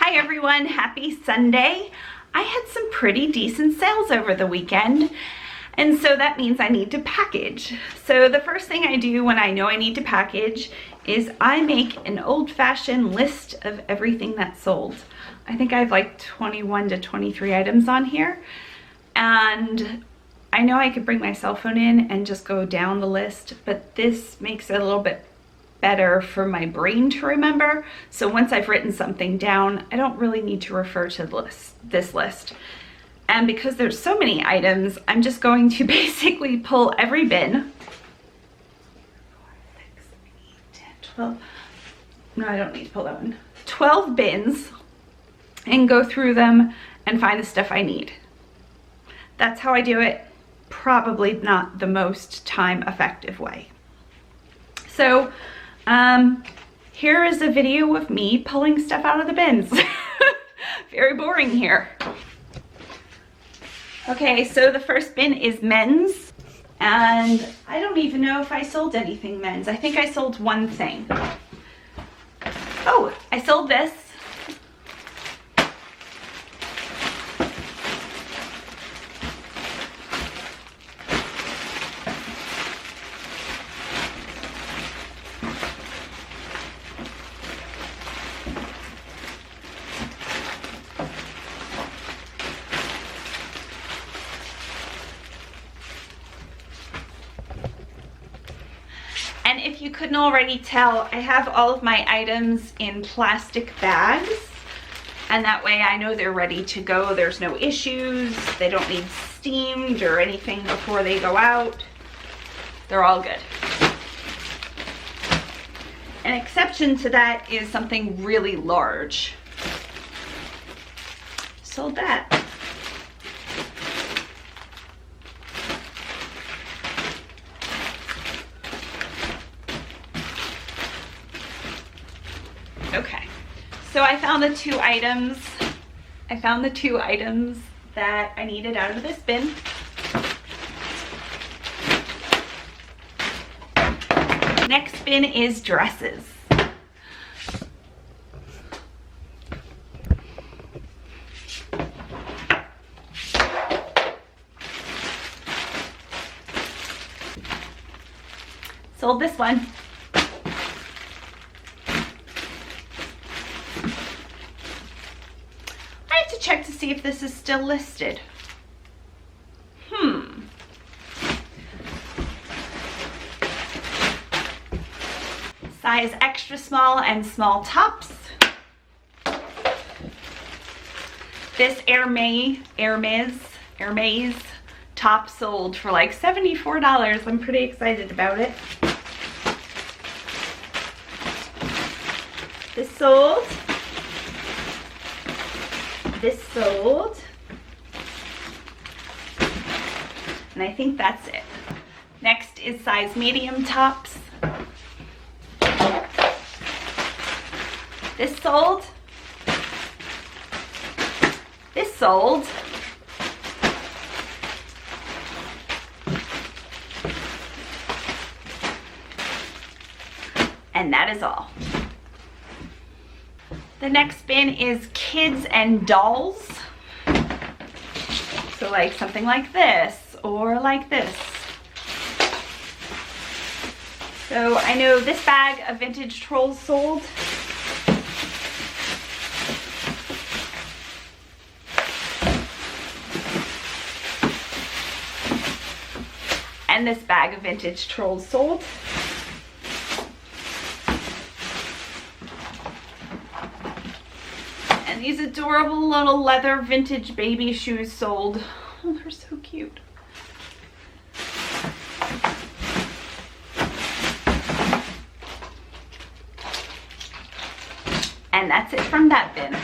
Hi everyone, happy Sunday. I had some pretty decent sales over the weekend, and so that means I need to package. So the first thing I do when I know I need to package is I make an old-fashioned list of everything that's sold. I think I have like 21 to 23 items on here, and I know I could bring my cell phone in and just go down the list, but this makes it a little bit better for my brain to remember. So once I've written something down, I don't really need to refer to this list. And because there's so many items, I'm just going to basically pull every bin. 4, 6, 8, 10, 12. No, I don't need to pull that one. 12 bins and go through them and find the stuff I need. That's how I do it. Probably not the most time effective way. So here is a video of me pulling stuff out of the bins. Very boring here. Okay, so the first bin is men's, and I don't even know if I sold anything men's. I think I sold one thing. Oh, I sold this. And if you couldn't already tell, I have all of my items in plastic bags, and that way I know they're ready to go. There's no issues. They don't need steamed or anything before they go out. They're all good. An exception to that is something really large. Sold that. Okay, so I found the two items that I needed out of this bin. Next bin is dresses. Sold this one. Check to see if this is still listed. Size extra small and small tops. This Hermes top sold for like $74. I'm pretty excited about it. This sold. This sold, and I think that's it. Next is size medium tops. This sold. This sold. And that is all. The next bin is kids and dolls. So like something like this or like this. So I know this bag of vintage trolls sold. And this bag of vintage trolls sold. These adorable little leather vintage baby shoes sold. Oh, they're so cute. And that's it from that bin.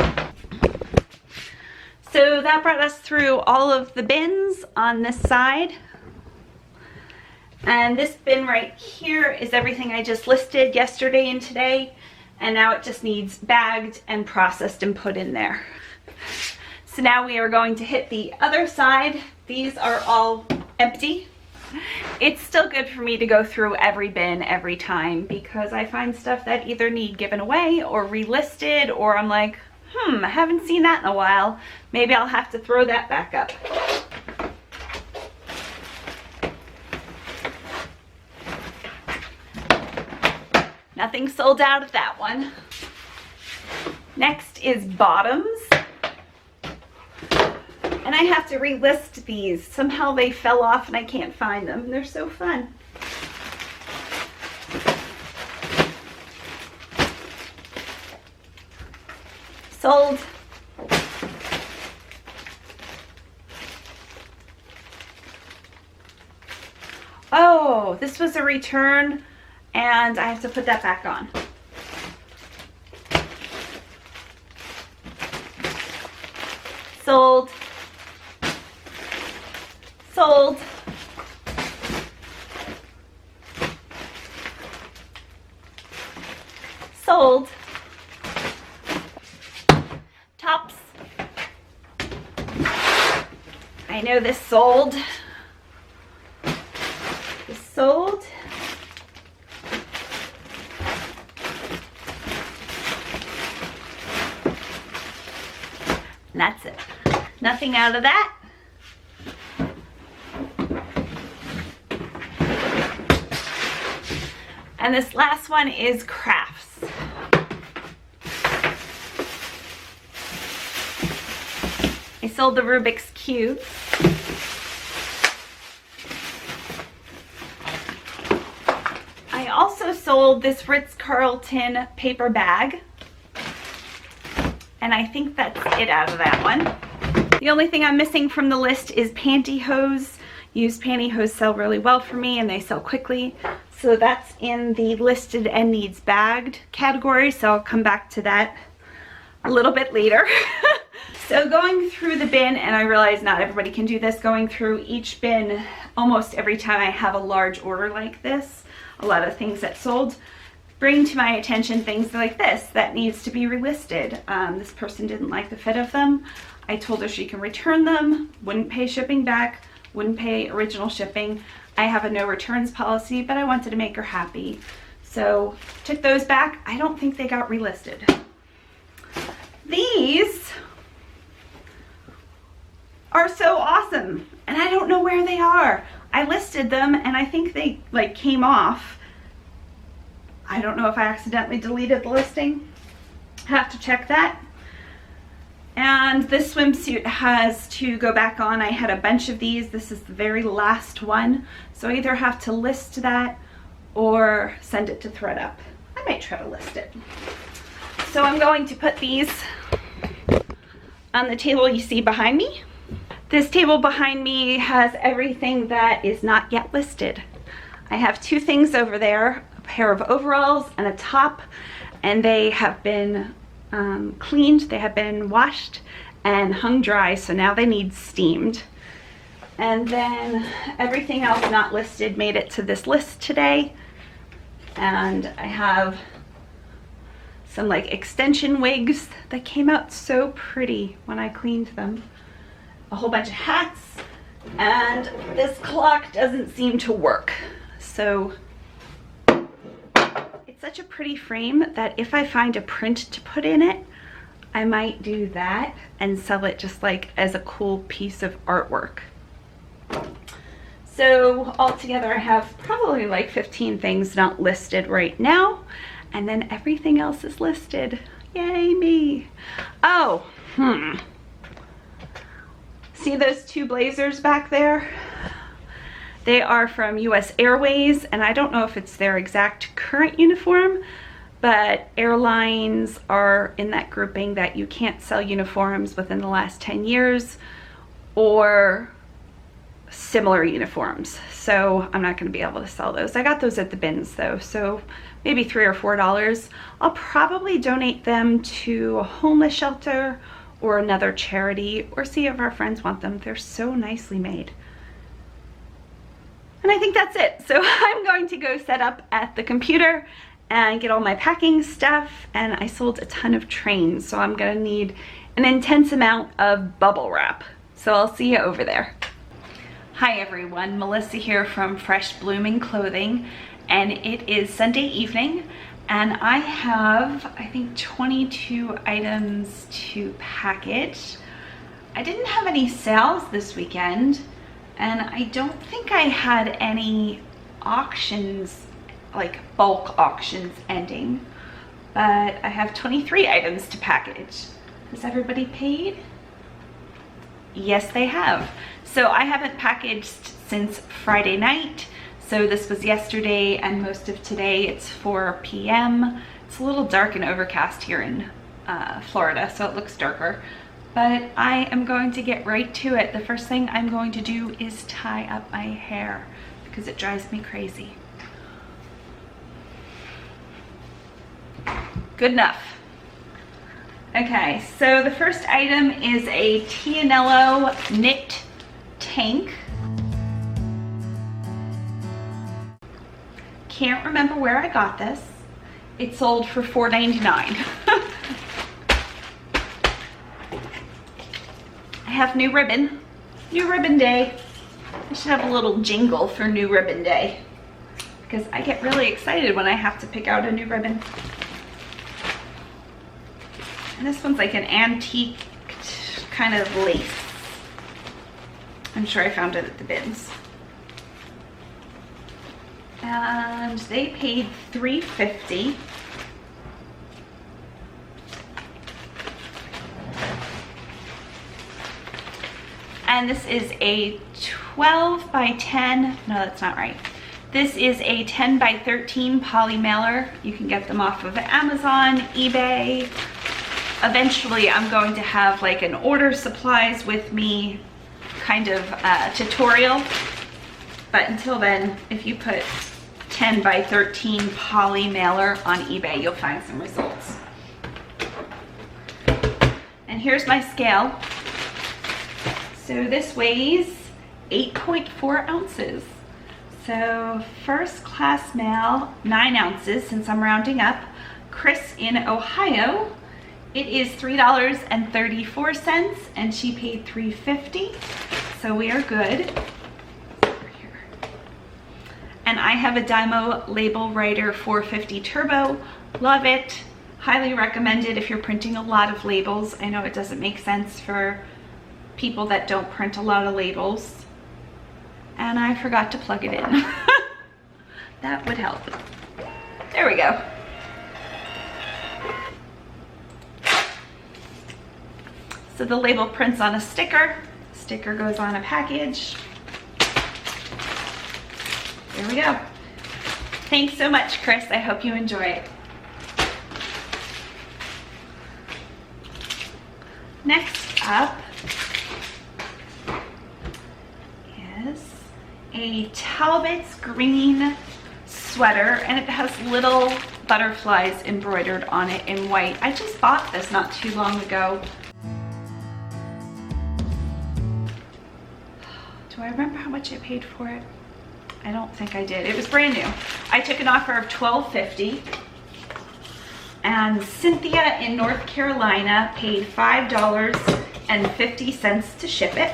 So that brought us through all of the bins on this side. And this bin right here is everything I just listed yesterday and today. And now it just needs bagged and processed and put in there. So now we are going to hit the other side. These are all empty. It's still good for me to go through every bin every time because I find stuff that either need given away or relisted, or I'm like, I haven't seen that in a while. Maybe I'll have to throw that back up. Nothing sold out of that one. Next is bottoms. And I have to relist these. Somehow they fell off and I can't find them. They're so fun. Sold. Oh, this was a return and I have to put that back on. Sold. Sold. Sold. Tops. I know this sold. This sold. And that's it. Nothing out of that. And this last one is crafts. I sold the Rubik's Cubes. I also sold this Ritz Carlton paper bag. And I think that's it out of that one. The only thing I'm missing from the list is pantyhose. Used pantyhose sell really well for me and they sell quickly. So that's in the listed and needs bagged category. So I'll come back to that a little bit later. So going through the bin, and I realize not everybody can do this, going through each bin almost every time I have a large order like this, a lot of things that sold, bring to my attention things like this that needs to be relisted. This person didn't like the fit of them. I told her she can return them, wouldn't pay shipping back, wouldn't pay original shipping. I have a no returns policy, but I wanted to make her happy. So took those back. I don't think they got relisted. These are so awesome and I don't know where they are. I listed them and I think they like came off. I don't know if I accidentally deleted the listing. Have to check that. And this swimsuit has to go back on. I had a bunch of these. This is the very last one. So I either have to list that or send it to ThreadUp. I might try to list it. So I'm going to put these on the table you see behind me. This table behind me has everything that is not yet listed. I have two things over there, a pair of overalls and a top, and they have been cleaned, they have been washed and hung dry, so now they need steamed. And then everything else not listed made it to this list today. And I have some like extension wigs that came out so pretty when I cleaned them. A whole bunch of hats, and this clock doesn't seem to work. So it's such a pretty frame that if I find a print to put in it, I might do that and sell it just like as a cool piece of artwork. So altogether I have probably like 15 things not listed right now, and then everything else is listed. Yay me. Oh, see those two blazers back there? They are from US Airways, and I don't know if it's their exact current uniform, but airlines are in that grouping that you can't sell uniforms within the last 10 years or similar uniforms. So I'm not going to be able to sell those. I got those at the bins though, so maybe $3 or $4. I'll probably donate them to a homeless shelter or another charity, or see if our friends want them. They're so nicely made. And I think that's it. So I'm going to go set up at the computer and get all my packing stuff, and I sold a ton of trains, so I'm gonna need an intense amount of bubble wrap. So I'll see you over there. Hi everyone, Melissa here from Fresh Blooming Clothing, and it is Sunday evening, And I have, I think, 22 items to package. I didn't have any sales this weekend, and I don't think I had any auctions, like bulk auctions ending, but I have 23 items to package. Has everybody paid? Yes, they have. So I haven't packaged since Friday night. So this was yesterday and most of today. It's 4 p.m. It's a little dark and overcast here in Florida, so it looks darker. But I am going to get right to it. The first thing I'm going to do is tie up my hair because it drives me crazy. Good enough. Okay, so the first item is a Tianello knit tank. Can't remember where I got this. It sold for $4.99. I have new ribbon. New ribbon day. I should have a little jingle for new ribbon day because I get really excited when I have to pick out a new ribbon. And this one's like an antique kind of lace. I'm sure I found it at the bins. And they paid $3.50. And this is a 12 by 10, no, that's not right. This is a 10 by 13 poly mailer. You can get them off of Amazon, eBay. Eventually I'm going to have like an order supplies with me kind of tutorial. But until then, if you put 10 by 13 poly mailer on eBay, you'll find some results. And here's my scale. So this weighs 8.4 ounces. So first class mail, 9 ounces since I'm rounding up. Chris in Ohio, it is $3.34 and she paid $3.50. So we are good. And I have a Dymo Label Writer 450 Turbo. Love it. Highly recommend it if you're printing a lot of labels. I know it doesn't make sense for people that don't print a lot of labels. And I forgot to plug it in. That would help. There we go. So the label prints on a sticker. Sticker goes on a package. There we go. Thanks so much, Chris. I hope you enjoy it. Next up is a Talbot's green sweater, and it has little butterflies embroidered on it in white. I just bought this not too long ago. Do I remember how much I paid for it? I don't think I did. It was brand new. I took an offer of $12.50, and Cynthia in North Carolina paid $5.50 to ship it.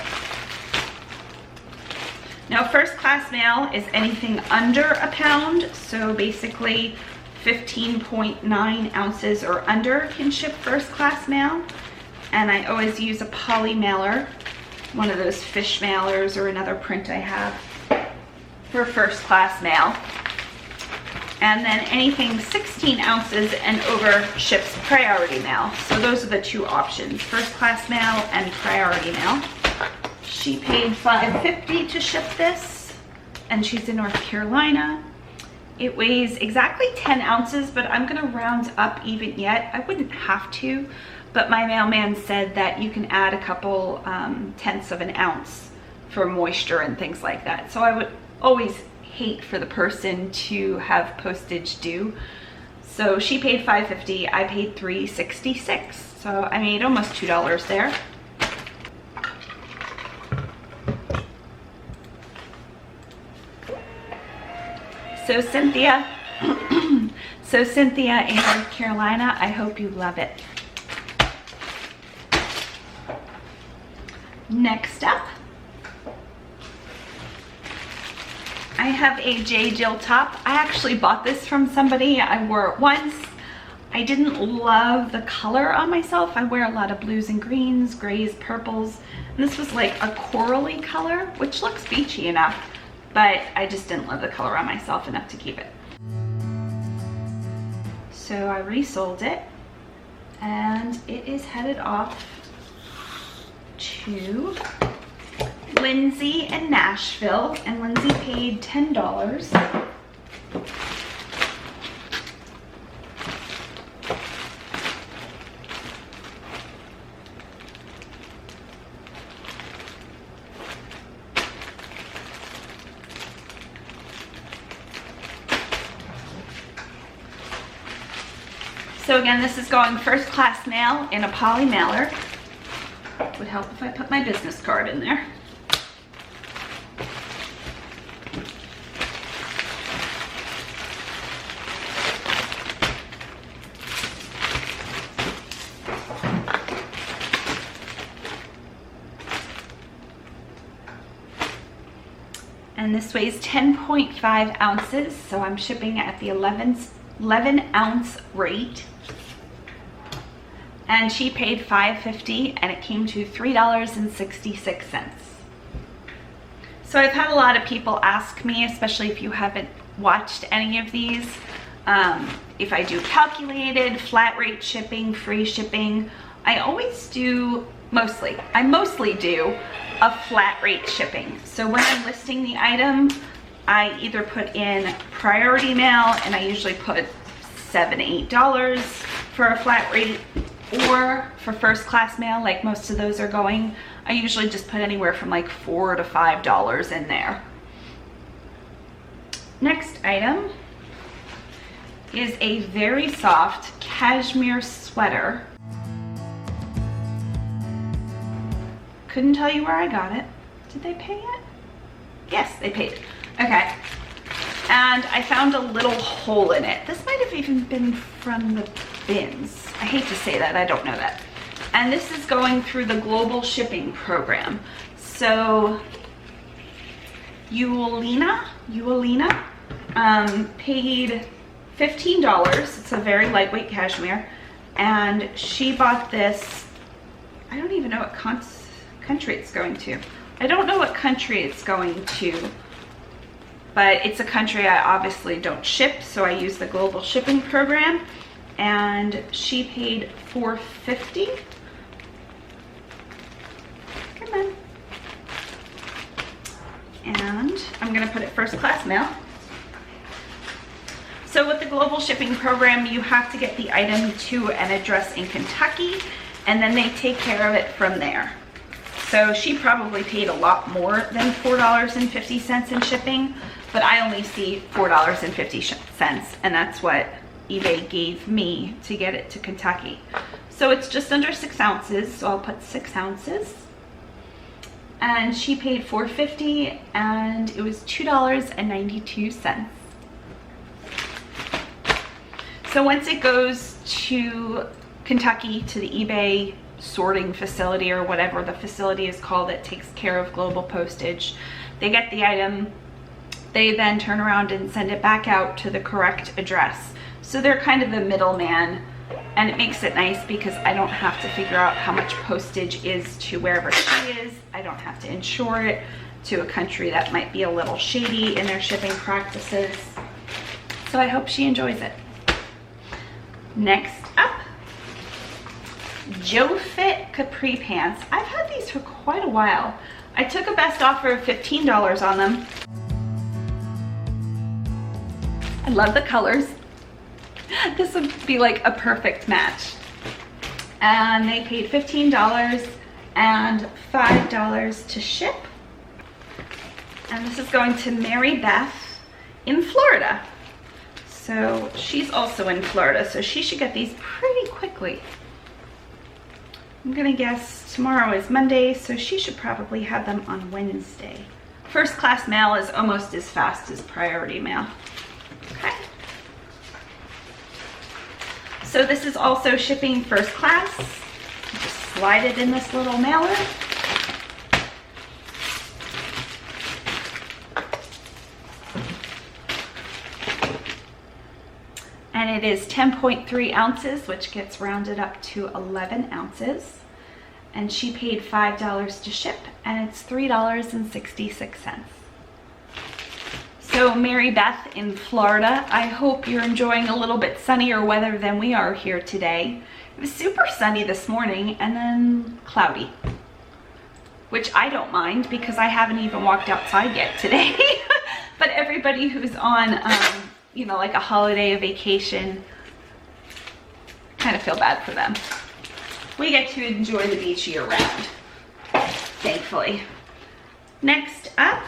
Now, first class mail is anything under a pound, so basically 15.9 ounces or under can ship first class mail. And I always use a poly mailer, one of those fish mailers or another print I have for first class mail. And then anything 16 ounces and over ships priority mail. So those are the two options, first class mail and priority mail. She paid $5.50 to ship this, and she's in North Carolina. It weighs exactly 10 ounces, but I'm gonna round up even yet. I wouldn't have to, but my mailman said that you can add a couple tenths of an ounce for moisture and things like that. So I would always hate for the person to have postage due. So she paid $5.50, I paid $3.66. So I made almost $2 there. So Cynthia, in North Carolina, I hope you love it. Next up, I have a J. Jill top. I actually bought this from somebody. I wore it once. I didn't love the color on myself. I wear a lot of blues and greens, grays, purples. And this was like a corally color, which looks beachy enough, but I just didn't love the color on myself enough to keep it. So I resold it, and it is headed off to Lindsay in Nashville, and Lindsay paid $10. So again, this is going first class mail in a poly mailer. It would help if I put my business card in there. And this weighs 10.5 ounces, so I'm shipping at the 11 ounce rate. And she paid $5.50 and it came to $3.66. So I've had a lot of people ask me, especially if you haven't watched any of these, if I do calculated, flat rate shipping, free shipping. I mostly do a flat rate shipping. So when I'm listing the item, I either put in priority mail, and I usually put $7, $8 for a flat rate, or for first class mail, like most of those are going, I usually just put anywhere from like $4 to $5 in there. Next item is a very soft cashmere sweater. Couldn't tell you where I got it. Did they pay it? Yes, they paid it. Okay. And I found a little hole in it. This might have even been from the bins. I hate to say that, I don't know that. And this is going through the global shipping program. So Eulina paid $15. It's a very lightweight cashmere. And she bought this, I don't even know what country it's going to. I don't know what country it's going to, but it's a country I obviously don't ship, so I use the global shipping program. And she paid $4.50. Come on. And I'm gonna put it first class mail. So with the global shipping program, you have to get the item to an address in Kentucky, and then they take care of it from there. So she probably paid a lot more than $4.50 in shipping, but I only see $4.50, and that's what eBay gave me to get it to Kentucky. So it's just under 6 ounces, so I'll put 6 ounces. And she paid $4.50, and it was $2.92. So once it goes to Kentucky, to the eBay sorting facility, or whatever the facility is called that takes care of global postage, they get the item, they then turn around and send it back out to the correct address. So they're kind of the middleman, and it makes it nice because I don't have to figure out how much postage is to wherever she is. I don't have to insure it to a country that might be a little shady in their shipping practices. So I hope she enjoys it. Next up, Fit Capri Pants. I've had these for quite a while. I took a best offer of $15 on them. I love the colors. This would be like a perfect match. And they paid $15 and $5 to ship. And this is going to Mary Beth in Florida. So she's also in Florida, so she should get these pretty quickly. I'm gonna guess tomorrow is Monday, so she should probably have them on Wednesday. First class mail is almost as fast as priority mail. Okay. So this is also shipping first class. Just slide it in this little mailer. and it is 10.3 ounces, which gets rounded up to 11 ounces. And she paid $5 to ship, and it's $3.66. So Mary Beth in Florida, I hope you're enjoying a little bit sunnier weather than we are here today. It was super sunny this morning and then cloudy, which I don't mind because I haven't even walked outside yet today. But everybody who's on, you know, like a holiday, a vacation, kind of feel bad for them. We get to enjoy the beach year round, thankfully. Next up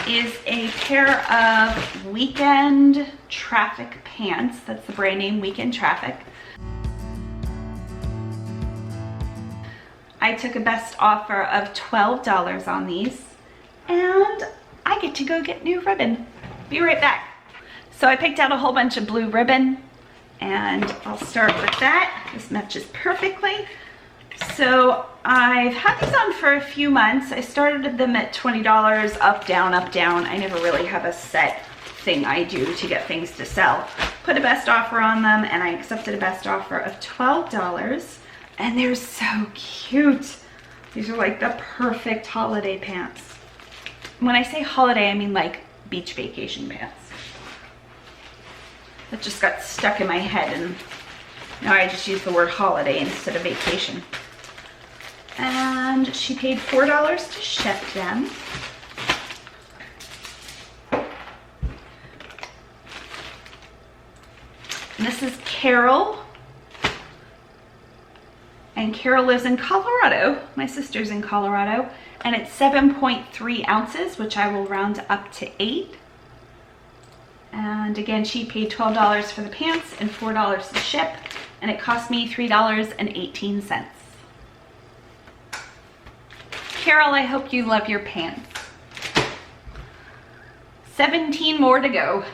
is a pair of Weekend Traffic pants. That's the brand name, Weekend Traffic. I took a best offer of $12 on these, and I get to go get new ribbon. Be right back. So I picked out a whole bunch of blue ribbon, and I'll start with that. This matches perfectly. So I've had these on for a few months. I started them at $20, up, down, up, down. I never really have a set thing I do to get things to sell. Put a best offer on them, and I accepted a best offer of $12. And they're so cute. These are like the perfect holiday pants. When I say holiday, I mean like beach vacation pants. That just got stuck in my head, and now I just use the word holiday instead of vacation. And she paid $4 to ship them. And this is Carol. And Carol lives in Colorado. My sister's in Colorado. And it's 7.3 ounces, which I will round up to 8. And again, she paid $12 for the pants and $4 to ship. And it cost me $3.18. Carol, I hope you love your pants. 17 more to go.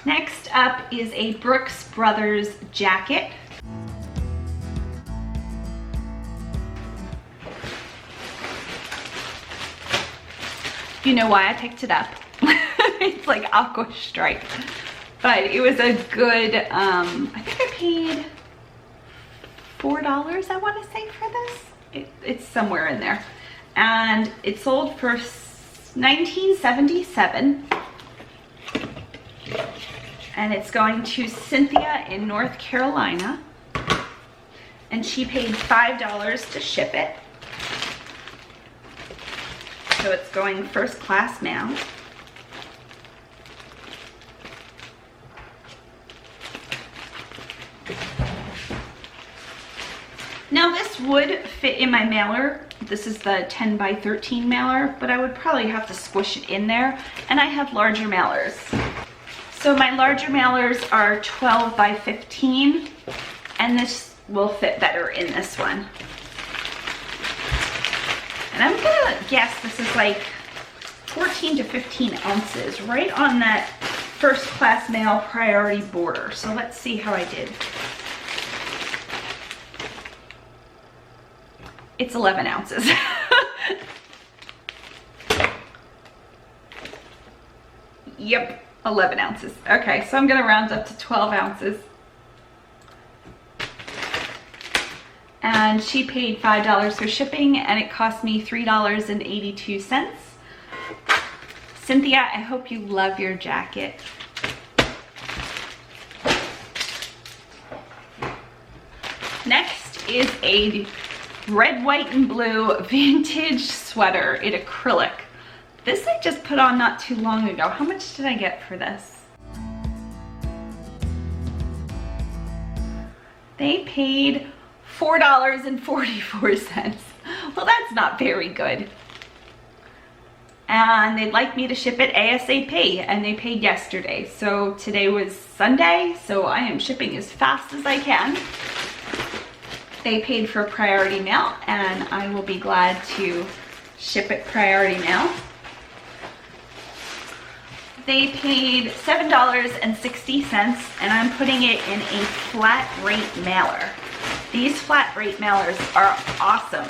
Next up is a Brooks Brothers jacket. You know why I picked it up. It's like aqua stripe, but it was a good, I think I paid $4, I want to say, for this. It's somewhere in there. And it sold for $19.77. And it's going to Cynthia in North Carolina. And she paid $5 to ship it. So it's going first class mail. Now this would fit in my mailer. This is the 10 by 13 mailer, but I would probably have to squish it in there, and I have larger mailers. So my larger mailers are 12 by 15, and this will fit better in this one. And I'm gonna guess this is like 14 to 15 ounces, right on that first class mail priority border. So let's see how I did. It's 11 ounces. Yep, 11 ounces. Okay, so I'm gonna round up to 12 ounces. And she paid $5 for shipping, and it cost me $3.82. Cynthia, I hope you love your jacket. Next is a red, white, and blue vintage sweater in acrylic. This I just put on not too long ago. How much did I get for this? They paid $4.44. Well, that's not very good. And they'd like me to ship it ASAP, and they paid yesterday. So today was Sunday, so I am shipping as fast as I can. They paid for priority mail, and I will be glad to ship it priority mail. They paid $7.60, and I'm putting it in a flat rate mailer. These flat rate mailers are awesome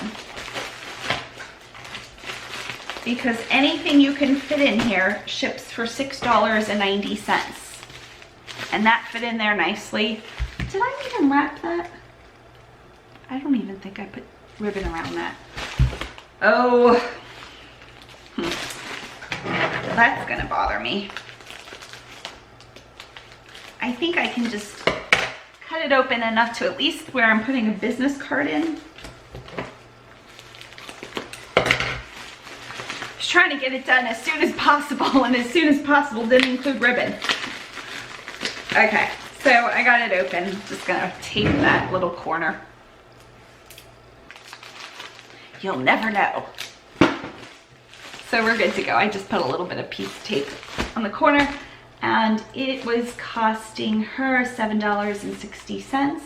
because anything you can fit in here ships for $6.90. and that fit in there nicely. Did I even wrap that? I don't even think I put ribbon around that. Oh, that's gonna bother me. I think I can just cut it open enough to at least where I'm putting a business card in. Just trying to get it done as soon as possible, and as soon as possible didn't include ribbon. Okay, so I got it open. Just gonna tape that little corner. You'll never know. So we're good to go. I just put a little bit of piece of tape on the corner, and it was costing her $7.60.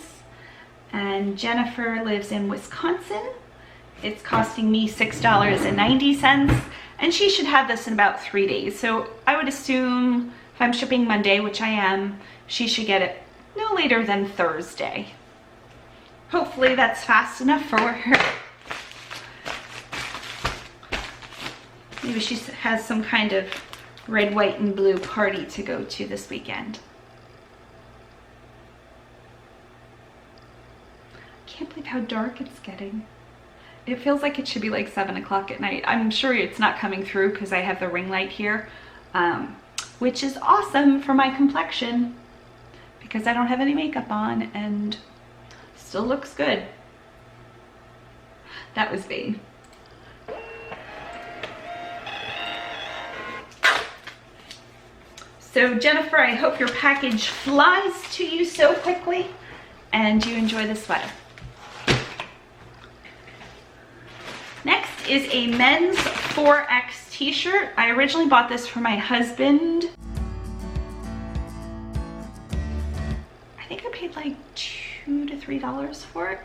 And Jennifer lives in Wisconsin. It's costing me $6.90, and she should have this in about 3 days. So I would assume if I'm shipping Monday, which I am, she should get it no later than Thursday. Hopefully that's fast enough for her. Maybe she has some kind of red, white, and blue party to go to this weekend. I can't believe how dark it's getting. It feels like it should be like 7 o'clock at night. I'm sure it's not coming through because I have the ring light here, which is awesome for my complexion because I don't have any makeup on and still looks good. That was vain. So Jennifer, I hope your package flies to you so quickly and you enjoy the sweater. Next is a men's 4X t-shirt. I originally bought this for my husband. I think I paid like $2 to $3 for it.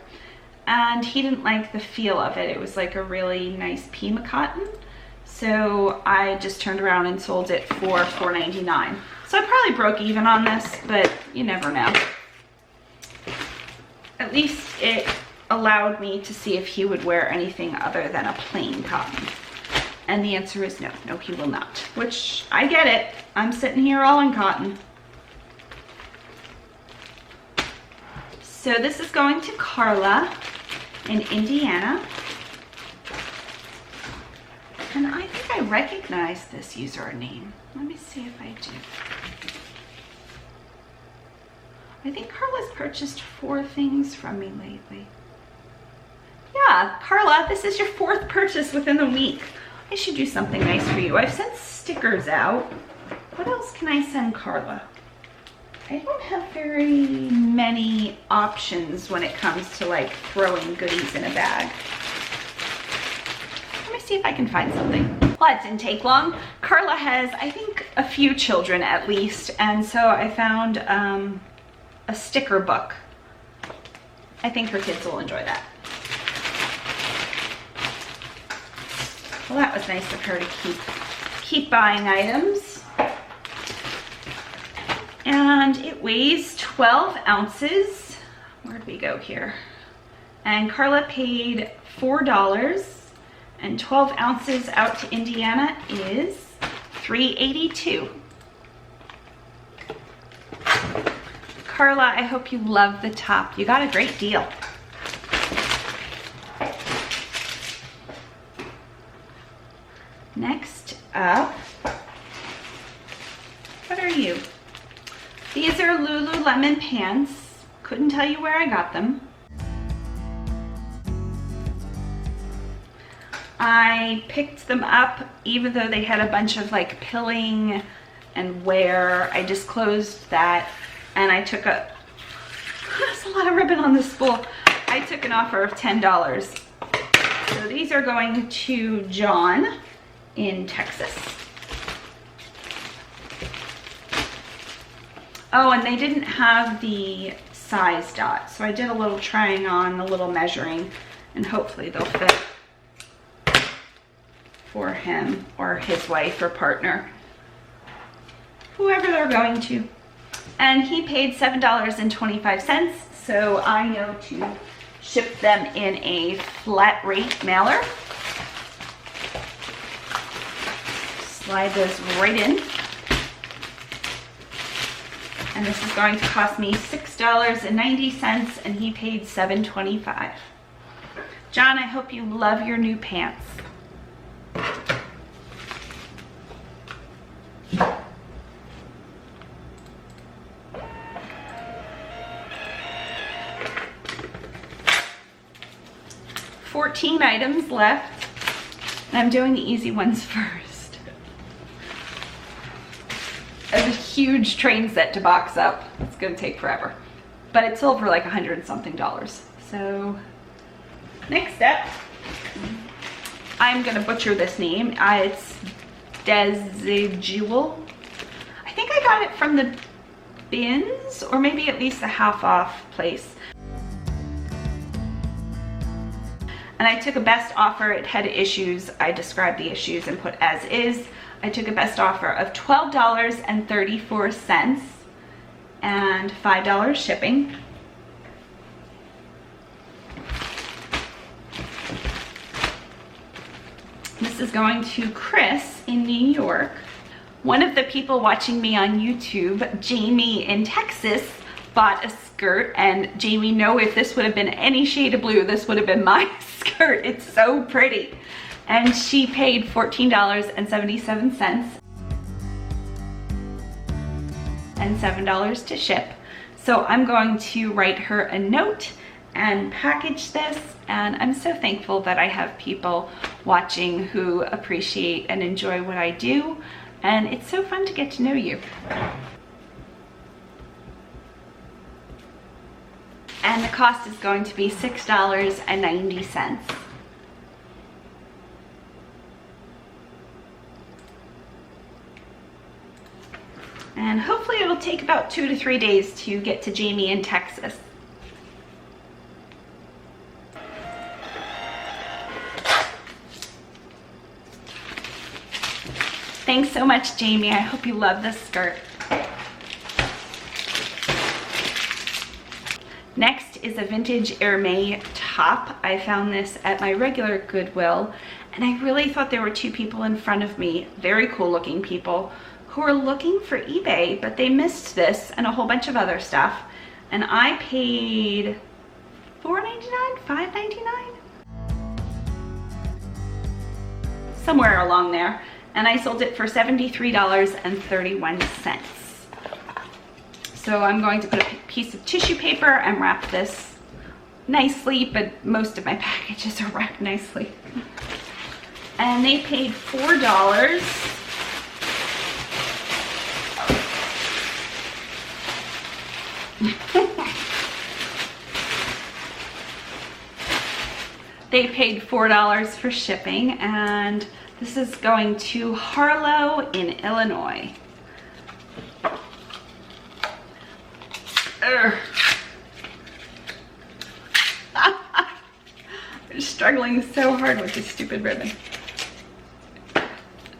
And he didn't like the feel of it. It was like a really nice Pima cotton. So I just turned around and sold it for $4.99. So I probably broke even on this, but you never know. At least it allowed me to see if he would wear anything other than a plain cotton. And the answer is no. No, he will not. Which, I get it. I'm sitting here all in cotton. So this is going to Carla in Indiana. And I think I recognize this username. Let me see if I do. I think Carla's purchased 4 things from me lately. Yeah, Carla, this is your 4th purchase within the week. I should do something nice for you. I've sent stickers out. What else can I send Carla? I don't have very many options when it comes to like throwing goodies in a bag. Let me see if I can find something. Well, it didn't take long. Carla has, I think, a few children at least, and so I found a sticker book. I think her kids will enjoy that. Well, that was nice of her to keep buying items. And it weighs 12 ounces. Where'd we go here? And Carla paid $4, and 12 ounces out to Indiana is $3.82. Carla, I hope you love the top. You got a great deal. Next up, what are you? These are Lululemon pants. Couldn't tell you where I got them. I picked them up even though they had a bunch of like pilling and wear. I just closed that and I took there's a lot of ribbon on this spool. I took an offer of $10. So these are going to John in Texas. Oh, and they didn't have the size dot. So I did a little trying on, a little measuring, and hopefully they'll fit for him or his wife or partner, whoever they're going to. And he paid $7.25, so I know to ship them in a flat rate mailer. Slide those right in. And this is going to cost me $6.90 and he paid $7.25. John, I hope you love your new pants. $14 items left, and I'm doing the easy ones first. I have a huge train set to box up. It's gonna take forever, but it sold for like $100 and something. So next up, I'm gonna butcher this name. It's Desigual. I think I got it from the bins, or maybe at least the half off place. And I took a best offer. It had issues. I described the issues and put as is. I took a best offer of $12.34 and $5 shipping. This is going to Chris in New York. One of the people watching me on YouTube, Jamie in Texas, bought a skirt, and Jamie, no, if this would have been any shade of blue, this would have been my skirt. It's so pretty. And she paid $14.77 and $7 to ship. So I'm going to write her a note and package this, and I'm so thankful that I have people watching who appreciate and enjoy what I do, and it's so fun to get to know you. And the cost is going to be $6.90. And hopefully it will take about 2 to 3 days to get to Jamie in Texas. Thanks so much, Jamie. I hope you love this skirt. Next is a vintage Hermès top. I found this at my regular Goodwill, and I really thought there were two people in front of me, very cool looking people, who were looking for eBay, but they missed this and a whole bunch of other stuff. And I paid $4.99, $5.99? Somewhere along there. And I sold it for $73.31. So I'm going to put a piece of tissue paper and wrap this nicely, but most of my packages are wrapped nicely. And they paid $4. They paid $4 for shipping, and this is going to Harlow in Illinois. I'm struggling so hard with this stupid ribbon.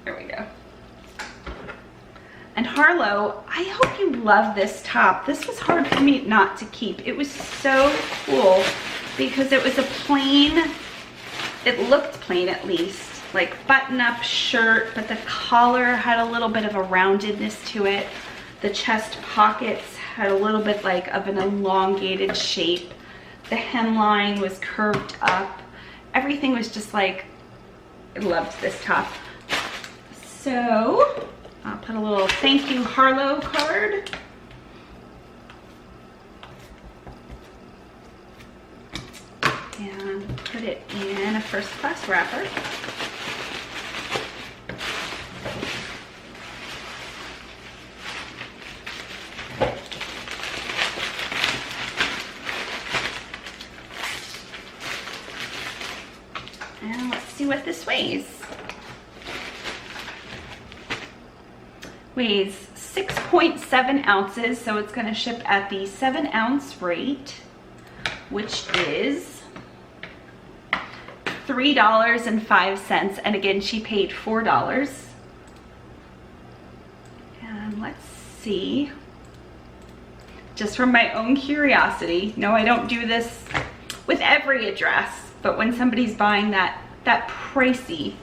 There we go. And Harlow, I hope you love this top. This was hard for me not to keep. It was so cool because it was a plain, it looked plain at least, like button-up shirt, but the collar had a little bit of a roundedness to it. The chest pockets had a little bit like of an elongated shape. The hemline was curved up. Everything was just like, I loved this top. So I'll put a little thank you Harlow card. And put it in a first class wrapper. And let's see what this weighs. Weighs 6.7 ounces, so it's going to ship at the 7-ounce rate, which is $3.05. And again, she paid $4. And let's see, just from my own curiosity, no, I don't do this with every address, but when somebody's buying that pricey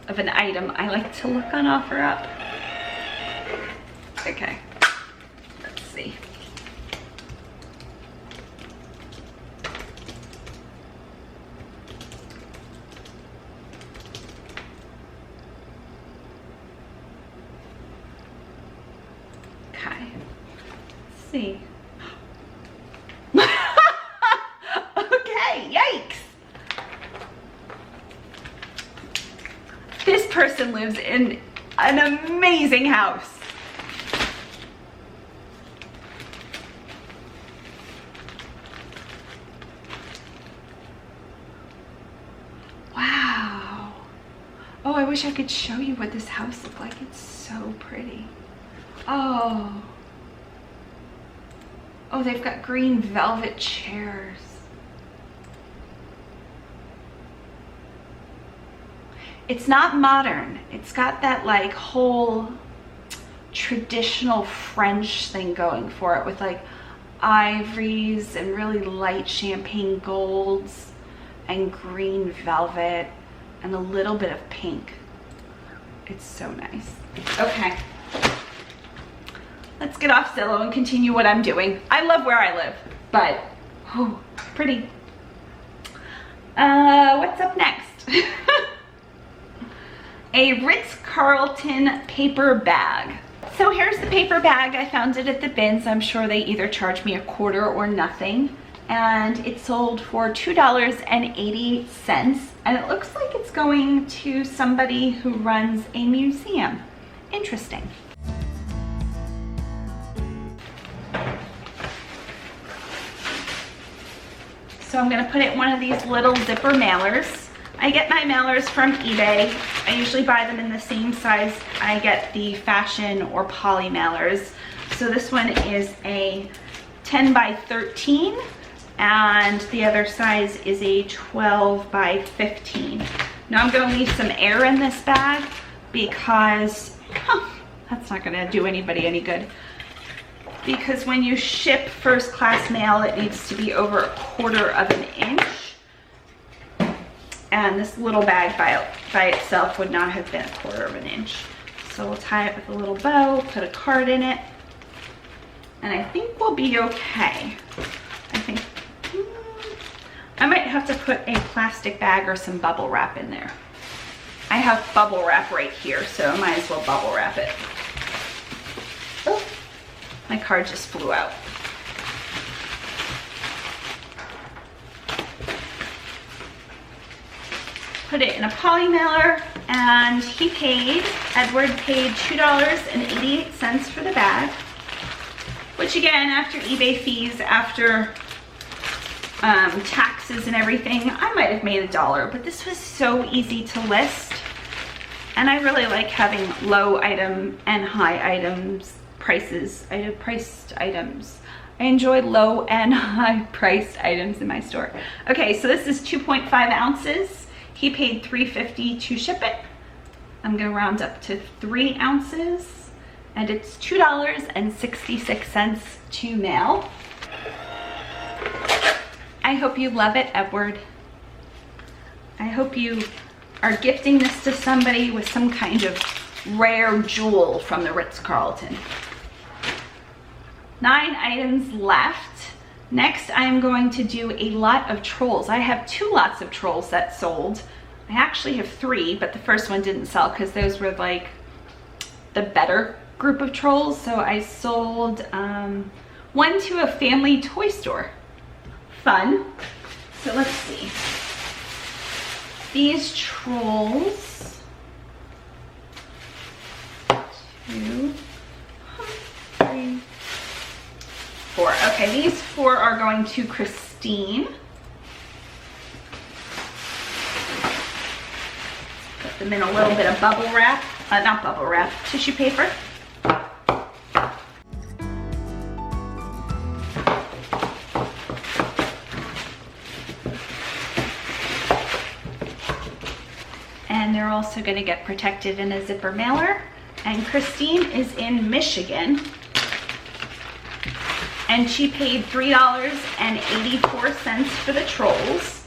of an item, I like to look on OfferUp. Okay, let's see. Okay, yikes. This person lives in an amazing house. Wow. Oh, I wish I could show you what this house looked like. It's so pretty. Oh. Oh, they've got green velvet chairs. It's not modern. It's got that like whole traditional French thing going for it with like ivories and really light champagne golds and green velvet and a little bit of pink. It's so nice. Okay. Let's get off Zillow and continue what I'm doing. I love where I live, but oh, pretty. What's up next? A Ritz Carlton paper bag. So here's the paper bag. I found it at the bins. I'm sure they either charged me a quarter or nothing. And it sold for $2.80. And it looks like it's going to somebody who runs a museum. Interesting. So I'm gonna put it in one of these little zipper mailers. I get my mailers from eBay. I usually buy them in the same size I get the fashion or poly mailers. So this one is a 10 by 13 and the other size is a 12 by 15. Now I'm gonna leave some air in this bag because that's not gonna do anybody any good. Because when you ship first class mail, it needs to be over a quarter of an inch. And this little bag by itself would not have been a quarter of an inch. So we'll tie it with a little bow, put a card in it, and I think we'll be okay. I think, I might have to put a plastic bag or some bubble wrap in there. I have bubble wrap right here, so I might as well bubble wrap it. Oh, my card just flew out. Put it in a poly mailer, and Edward paid $2.88 for the bag, which again, after eBay fees, after taxes and everything, I might have made $1, but this was so easy to list. And I really like having low item and high items priced items. I enjoy low and high priced items in my store. Okay, so this is 2.5 ounces. He paid $3.50 to ship it. I'm gonna round up to 3 ounces, and it's $2.66 to mail. I hope you love it, Edward. I hope you are gifting this to somebody with some kind of rare jewel from the Ritz-Carlton. 9 items left. Next, I'm going to do a lot of trolls. I have 2 lots of trolls that sold. I actually have 3, but the first one didn't sell because those were like the better group of trolls. So I sold one to a family toy store. Fun. So let's see. These trolls, 2, 3, 4. Okay, these 4 are going to Christine. Put them in a little bit of bubble wrap, not bubble wrap, tissue paper. And they're also going to get protected in a zipper mailer. And Christine is in Michigan. And she paid $3.84 for the trolls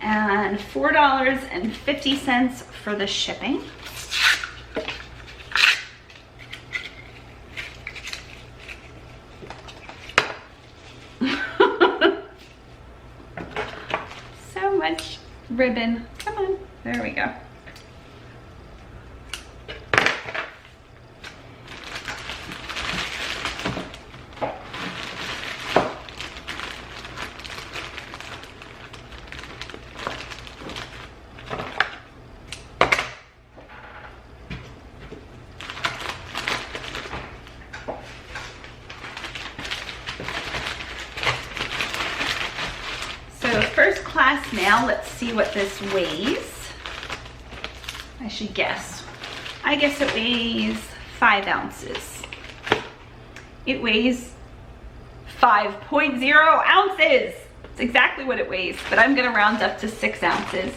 and $4.50 for the shipping. So much ribbon. Come on, there we go. class mail. Let's see what this weighs. I should guess. I guess it weighs 5 ounces. It weighs 5.0 ounces. It's exactly what it weighs, but I'm gonna round up to 6 ounces.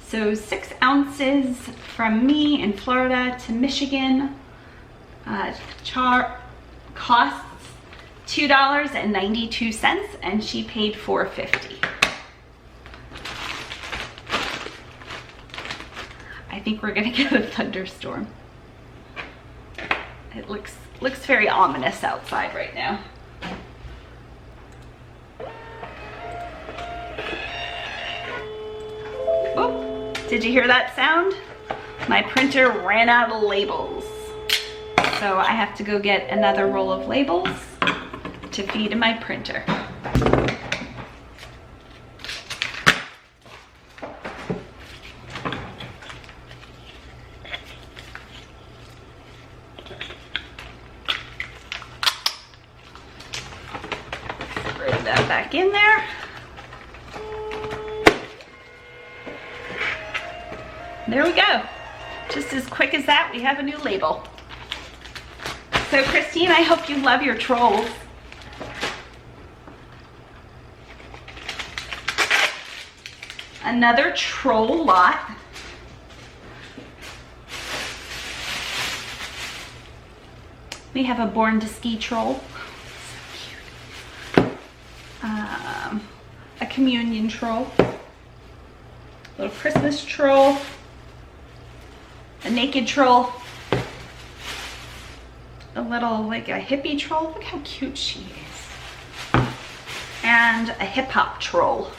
So 6 ounces from me in Florida to Michigan costs $2.92, and she paid $4.50. I think we're gonna get a thunderstorm. It looks very ominous outside right now. Oh, did you hear that sound? My printer ran out of labels. So I have to go get another roll of labels to feed in my printer. Throw that back in there. There we go. Just as quick as that, we have a new label. So Christine, I hope you love your trolls. Another troll lot. We have a Born to Ski troll. So cute. A communion troll. A little Christmas troll. A naked troll. A little, like a hippie troll. Look how cute she is. And a hip hop troll.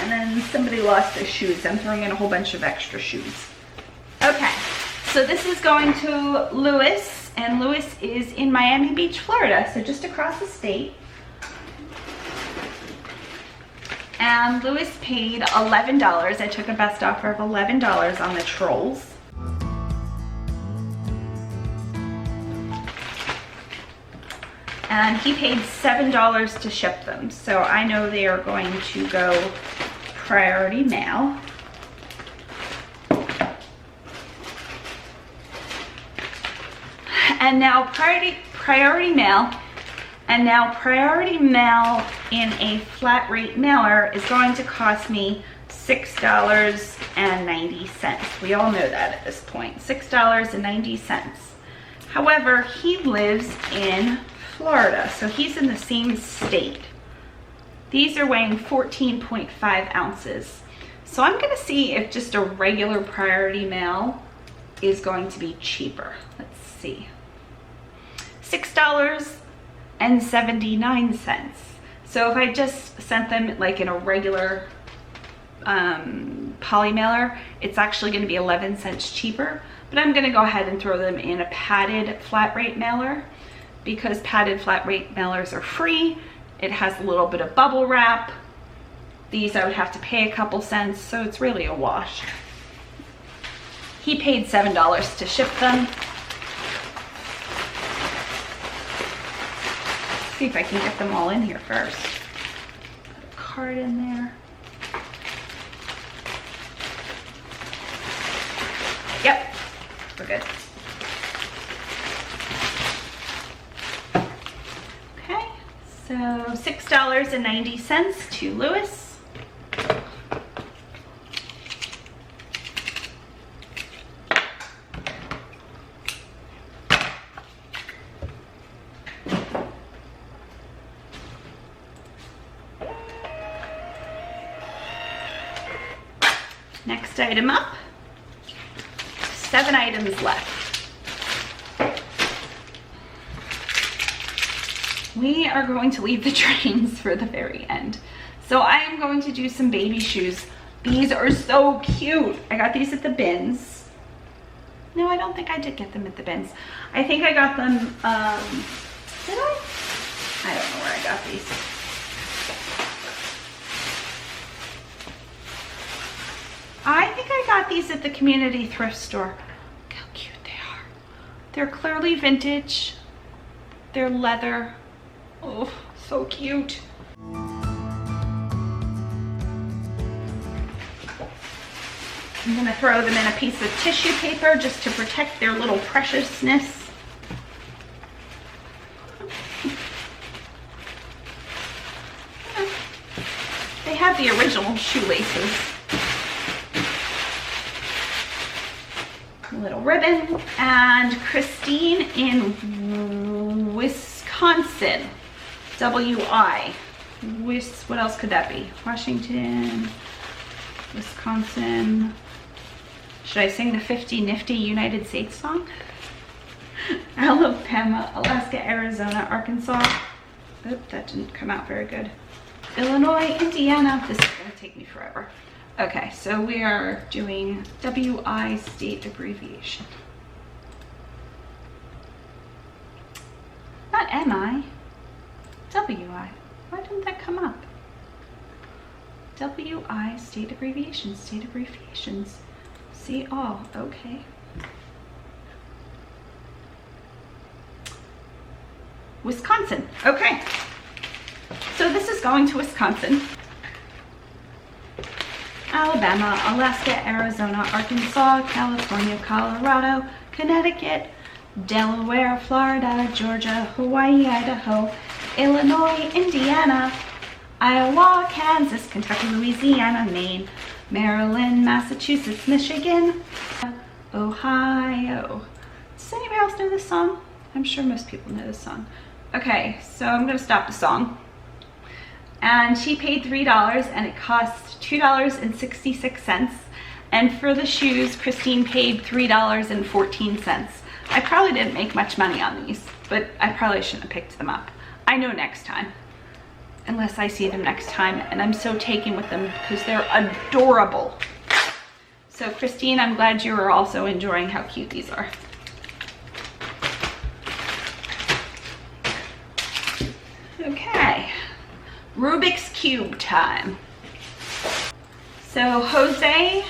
And then somebody lost their shoes. I'm throwing in a whole bunch of extra shoes. Okay, so this is going to Lewis, and Lewis is in Miami Beach, Florida, so just across the state. And Lewis paid $11. I took a best offer of $11 on the trolls. And he paid $7 to ship them. So I know they are going to go priority mail. And now priority mail. And now priority mail in a flat rate mailer is going to cost me $6.90. We all know that at this point, $6.90. However, he lives in Florida, so he's in the same state. These are weighing 14.5 ounces. So I'm gonna see if just a regular priority mail is going to be cheaper. Let's see. $6.79. So if I just sent them like in a regular poly mailer, it's actually gonna be 11 cents cheaper, but I'm gonna go ahead and throw them in a padded flat rate mailer because padded flat rate mailers are free. It has a little bit of bubble wrap. These I would have to pay a couple cents, so it's really a wash. He paid $7 to ship them. See if I can get them all in here first. Put a card in there. Yep, we're good. Okay, so $6.90 to Lewis. Next item up. 7 items left. We are going to leave the trains for the very end. So I am going to do some baby shoes. These are so cute. I got these at the bins. No, I don't think I did get them at the bins. I think I got them, did I? I don't know where I got these. I think I got these at the community thrift store. Look how cute they are. They're clearly vintage. They're leather. Oh, so cute. gonna throw them in a piece of tissue paper just to protect their little preciousness. They have the original shoelaces. A little ribbon. And Christine in Wisconsin. W-I. What else could that be? Washington, Wisconsin. Should I sing the 50 Nifty United States song? Alabama, Alaska, Arizona, Arkansas. Oop, that didn't come out very good. Illinois, Indiana. This is gonna take me forever. Okay, so we are doing WI state abbreviation. Not MI, WI. Why didn't that come up? WI state abbreviations, state abbreviations. See all, okay. Wisconsin, okay. So this is going to Wisconsin. Alabama, Alaska, Arizona, Arkansas, California, Colorado, Connecticut, Delaware, Florida, Georgia, Hawaii, Idaho, Illinois, Indiana, Iowa, Kansas, Kentucky, Louisiana, Maine, Maryland, Massachusetts, Michigan, Ohio. Does anybody else know this song? I'm sure most people know this song. Okay, so I'm gonna stop the song. And she paid $3 and it cost $2.66. And for the shoes, Christine paid $3.14. I probably didn't make much money on these, but I probably shouldn't have picked them up. I know next time, unless I see them next time, and I'm so taken with them because they're adorable. So Christine, I'm glad you are also enjoying how cute these are. Okay. Rubik's Cube time. So Jose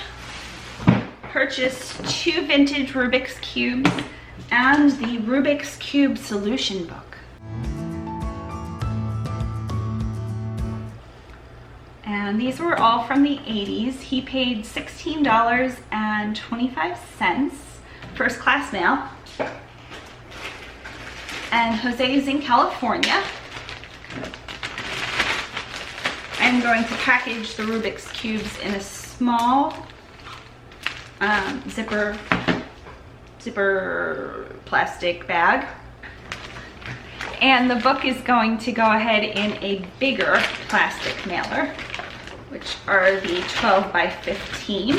purchased 2 vintage Rubik's Cubes and the Rubik's Cube solution book. And these were all from the 80s. He paid $16.25, first class mail. And Jose is in California. I'm going to package the Rubik's Cubes in a small zipper plastic bag. And the book is going to go ahead in a bigger plastic mailer, which are the 12 by 15.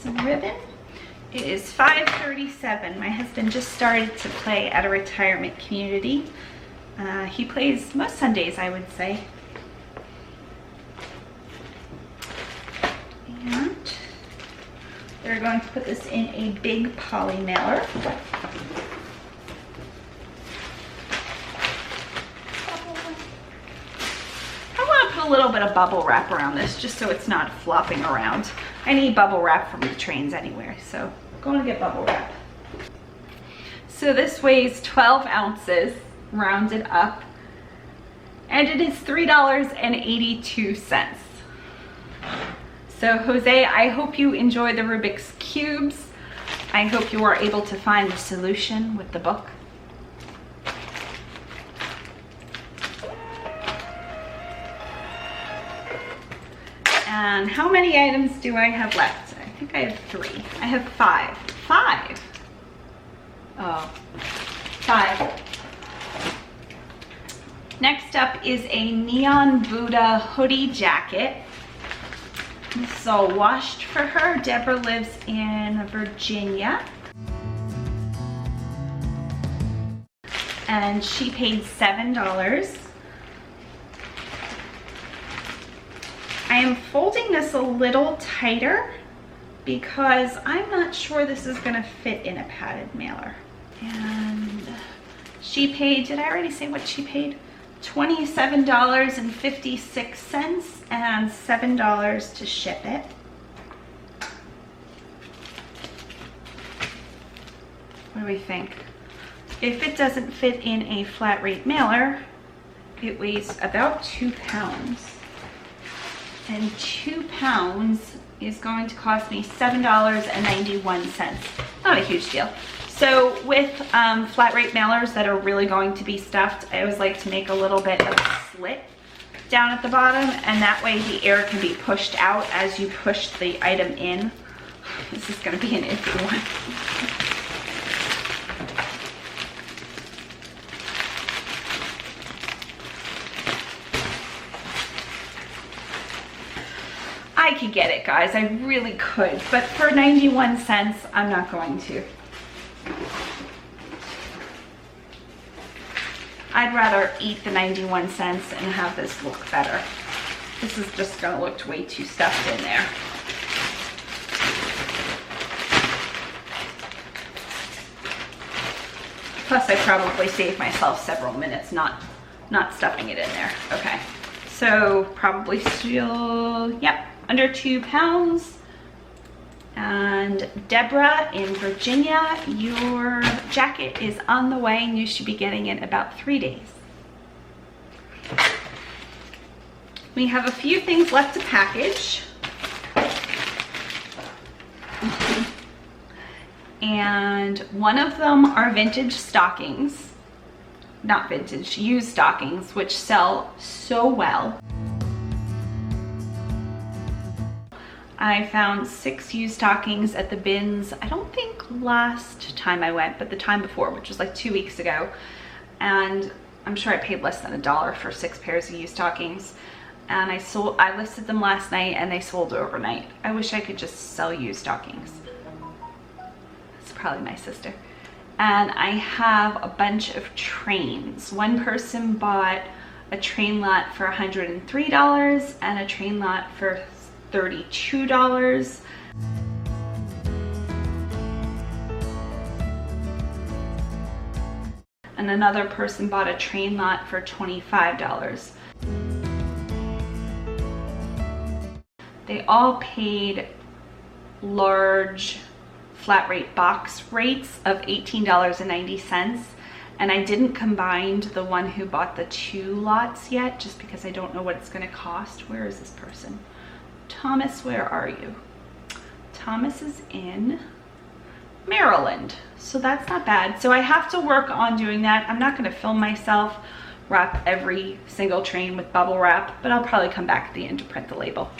Some ribbon. It is 5:37. My husband just started to play at a retirement community. He plays most Sundays, I would say. And they're going to put this in a big poly mailer. I want to put a little bit of bubble wrap around this just so it's not flopping around. I need bubble wrap from the trains anywhere, so I'm going to get bubble wrap. So this weighs 12 ounces, rounded up, and it is $3.82. So Jose, I hope you enjoy the Rubik's Cubes. I hope you are able to find the solution with the book. And how many items do I have left? I think I have 3. I have 5. 5? Oh, 5. Next up is a Neon Buddha hoodie jacket. This is all washed for her. Deborah lives in Virginia. And she paid $7. I am folding this a little tighter because I'm not sure this is gonna fit in a padded mailer. And she paid, did I already say what she paid? $27.56 and $7 to ship it. What do we think? if it doesn't fit in a flat rate mailer, it weighs about 2 pounds. And 2 pounds is going to cost me $7.91. Not a huge deal. So with flat rate mailers that are really going to be stuffed, I always like to make a little bit of a slit down at the bottom, and that way the air can be pushed out as you push the item in. This is going to be an iffy one. I could get it, guys. I really could, but for 91 cents, I'm not going to. I'd rather eat the 91 cents and have this look better. This is just gonna look way too stuffed in there. Plus I probably saved myself several minutes not stuffing it in there. Okay, so probably still, yep, under 2 pounds. And Deborah in Virginia, your jacket is on the way and you should be getting it in about 3 days. We have a few things left to package. And one of them are vintage stockings. Not vintage, used stockings, which sell so well. I found 6 used stockings at the bins, I don't think last time I went, but the time before, which was like 2 weeks ago. And I'm sure I paid less than $1 for 6 pairs of used stockings. And I listed them last night and they sold overnight. I wish I could just sell used stockings. It's probably my sister. And I have a bunch of trains. One person bought a train lot for $103 and a train lot for $32. And another person bought a train lot for $25. They all paid large flat rate box rates of $18.90. And I didn't combine the one who bought the 2 lots yet, just because I don't know what it's gonna cost. Where is this person? Thomas, where are you? Thomas is in Maryland, so that's not bad. So I have to work on doing that. I'm not going to film myself wrap every single train with bubble wrap, but I'll probably come back at the end to print the label.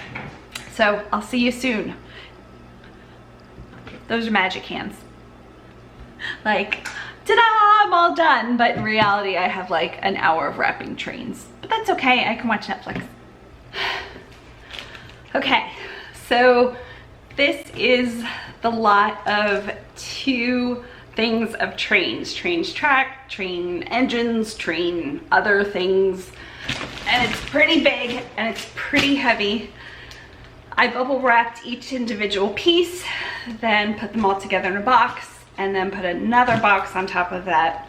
So I'll see you soon. Those are magic hands. Like, ta-da, I'm all done. But in reality, I have like an hour of wrapping trains, but that's okay. I can watch Netflix. Okay, so this is the lot of 2 things of trains. Trains track, train engines, train other things. And it's pretty big and it's pretty heavy. I bubble wrapped each individual piece, then put them all together in a box, and then put another box on top of that.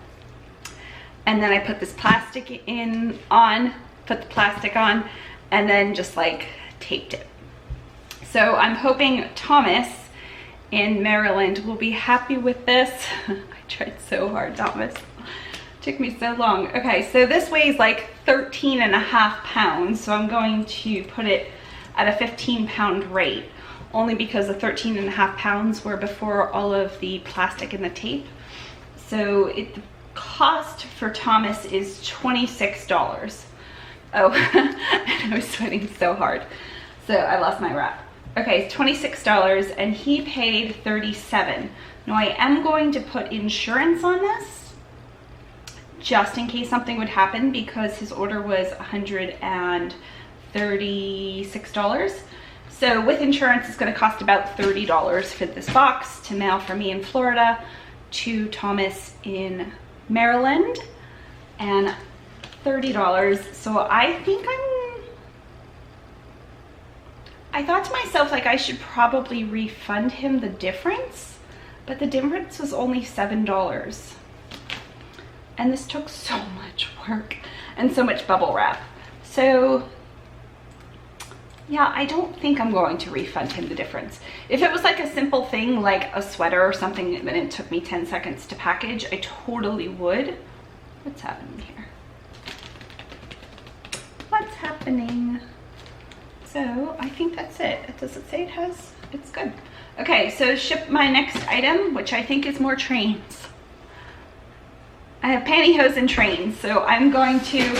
And then I put this plastic put the plastic on, and then just like taped it. So I'm hoping Thomas in Maryland will be happy with this. I tried so hard, Thomas. It took me so long. Okay, so this weighs like 13.5 pounds. So I'm going to put it at a 15-pound rate, only because the 13.5 pounds were before all of the plastic and the tape. So the cost for Thomas is $26. Oh, and I was sweating so hard. So I lost my wrap. Okay, $26 and he paid $37. Now I am going to put insurance on this just in case something would happen, because his order was $136. So with insurance, it's going to cost about $30 for this box to mail from me in Florida to Thomas in Maryland, and $30. So I think I thought to myself, like, I should probably refund him the difference, but the difference was only $7. And this took so much work and so much bubble wrap. So yeah, I don't think I'm going to refund him the difference. If it was like a simple thing, like a sweater or something, and it took me 10 seconds to package, I totally would. What's happening here? What's happening? So I think that's it. Does it say it has? It's good. Okay, so ship my next item, which I think is more trains. I have pantyhose and trains, so I'm going to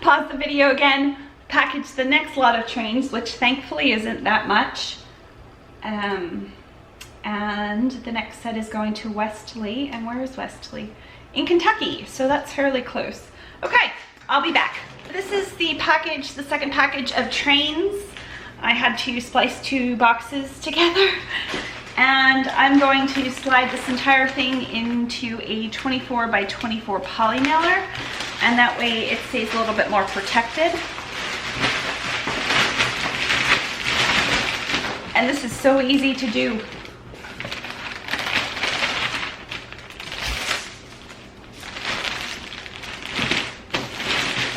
pause the video again, package the next lot of trains, which thankfully isn't that much. And the next set is going to Westley. And where is Westley? In Kentucky, so that's fairly close. Okay, I'll be back. This is the package, the second package of trains. I had to splice 2 boxes together, and I'm going to slide this entire thing into a 24 by 24 poly mailer, and that way it stays a little bit more protected. And this is so easy to do.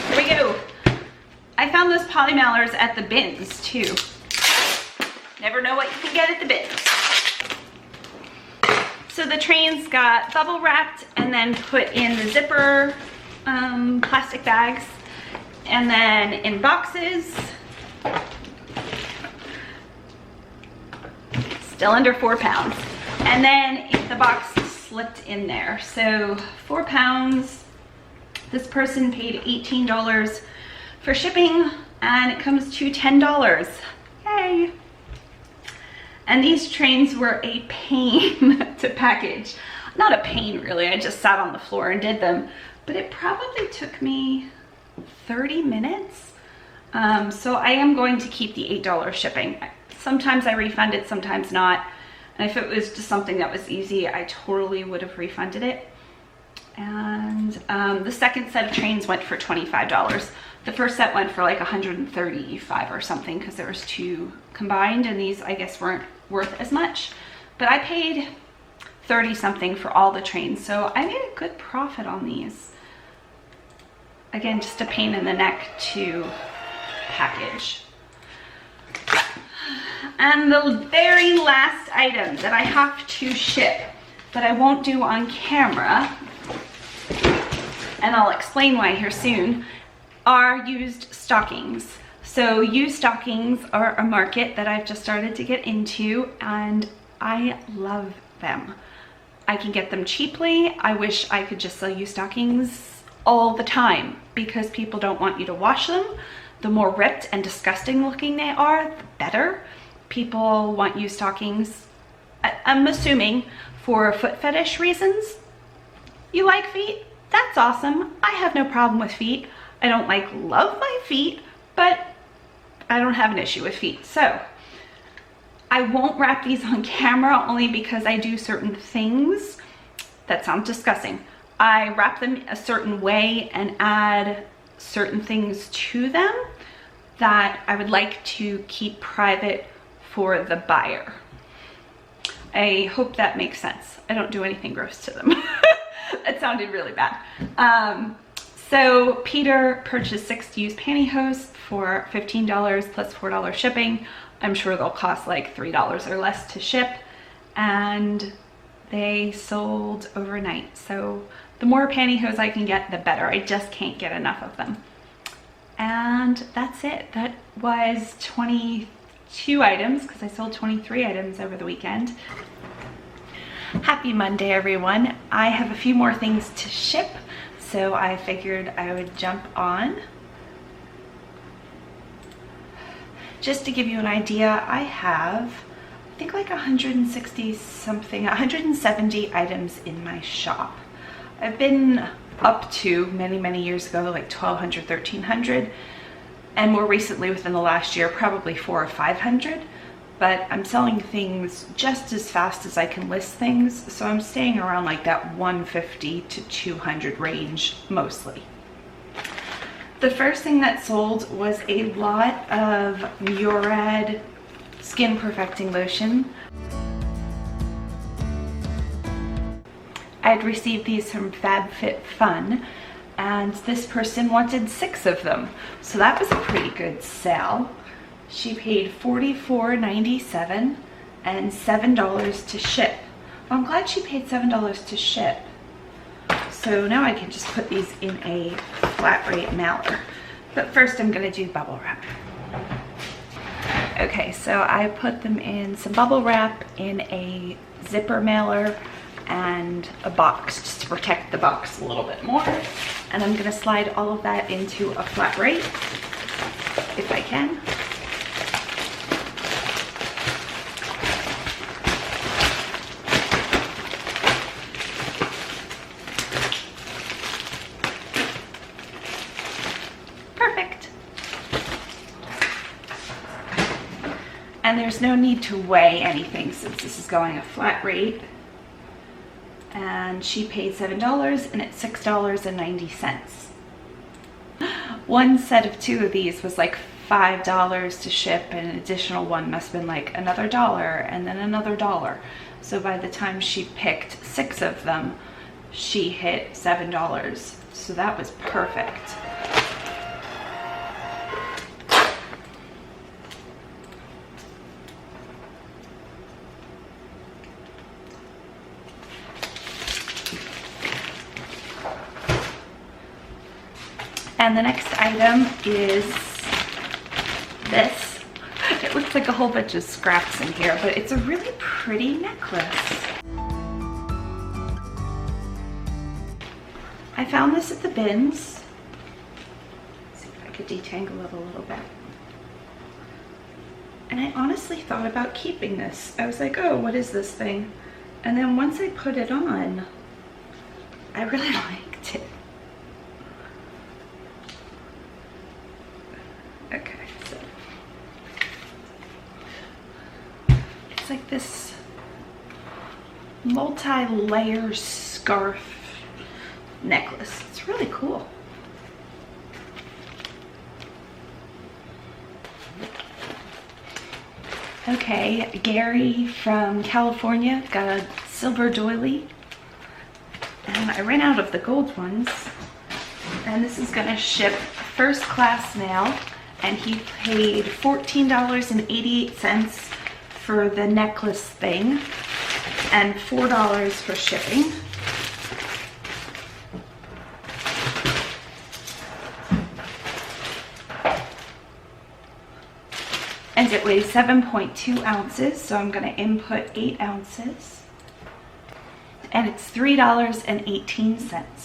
Here we go. I found those poly mailers at the bins too. Never know what you can get at the bins. So the trains got bubble wrapped and then put in the zipper plastic bags, and then in boxes. Still under 4 pounds. And then the box slipped in there. So 4 pounds. This person paid $18 for shipping, and it comes to $10. Yay! And these trains were a pain to package. Not a pain really, I just sat on the floor and did them, but it probably took me 30 minutes. So I am going to keep the $8 shipping. Sometimes I refund it, sometimes not. And if it was just something that was easy, I totally would have refunded it. And the second set of trains went for $25. The first set went for like $135 or something because there was 2 combined, and these I guess weren't worth as much. But I paid 30 something for all the trains, so I made a good profit on these. Again, just a pain in the neck to package. And the very last item that I have to ship, but I won't do on camera, and I'll explain why here soon, are used stockings. So used stockings are a market that I've just started to get into, and I love them. I can get them cheaply. I wish I could just sell used stockings all the time because people don't want you to wash them. The more ripped and disgusting looking they are, the better. People want used stockings, I'm assuming, for foot fetish reasons. You like feet? That's awesome. I have no problem with feet. I don't love my feet, but I don't have an issue with feet. So I won't wrap these on camera only because I do certain things that sound disgusting. I wrap them a certain way and add certain things to them that I would like to keep private for the buyer. I hope that makes sense. I don't do anything gross to them. That sounded really bad. So Peter purchased 6 used pantyhose for $15 plus $4 shipping. I'm sure they'll cost like $3 or less to ship, and they sold overnight. So the more pantyhose I can get, the better. I just can't get enough of them. And that's it. That was 22 items because I sold 23 items over the weekend. Happy Monday, everyone. I have a few more things to ship, so I figured I would jump on. Just to give you an idea, I have, I think like 160 something, 170 items in my shop. I've been up to many years ago, like 1,200, 1,300, and more recently within the last year, probably 400 or 500. But I'm selling things just as fast as I can list things, so I'm staying around like that 150 to 200 range mostly. The first thing that sold was a lot of Murad skin perfecting lotion. I had received these from FabFitFun, and this person wanted 6 of them. So that was a pretty good sale. She paid $44.97 and $7 to ship. Well, I'm glad she paid $7 to ship. So now I can just put these in a flat rate mailer. But first I'm gonna do bubble wrap. Okay, so I put them in some bubble wrap in a zipper mailer and a box just to protect the box a little bit more. And I'm gonna slide all of that into a flat rate if I can. Perfect. And there's no need to weigh anything since this is going a flat rate. And she paid $7 and it's $6.90. One set of 2 of these was like $5 to ship, and an additional one must have been like another $1 and then another $1. So by the time she picked 6 of them, she hit $7. So that was perfect. And the next item is this. It looks like a whole bunch of scraps in here, but it's a really pretty necklace. I found this at the bins. Let's see if I could detangle it a little bit. And I honestly thought about keeping this. I was like, oh, what is this thing? And then once I put it on, I really liked it. Okay, so it's like this multi-layer scarf necklace. It's really cool. Okay, Gary from California got a silver doily, and I ran out of the gold ones, and this is gonna ship first class mail. And he paid $14.88 for the necklace thing and $4 for shipping. And it weighs 7.2 ounces, so I'm gonna input 8 ounces. And it's $3.18.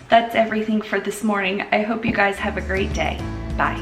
That's everything for this morning. I hope you guys have a great day. Bye.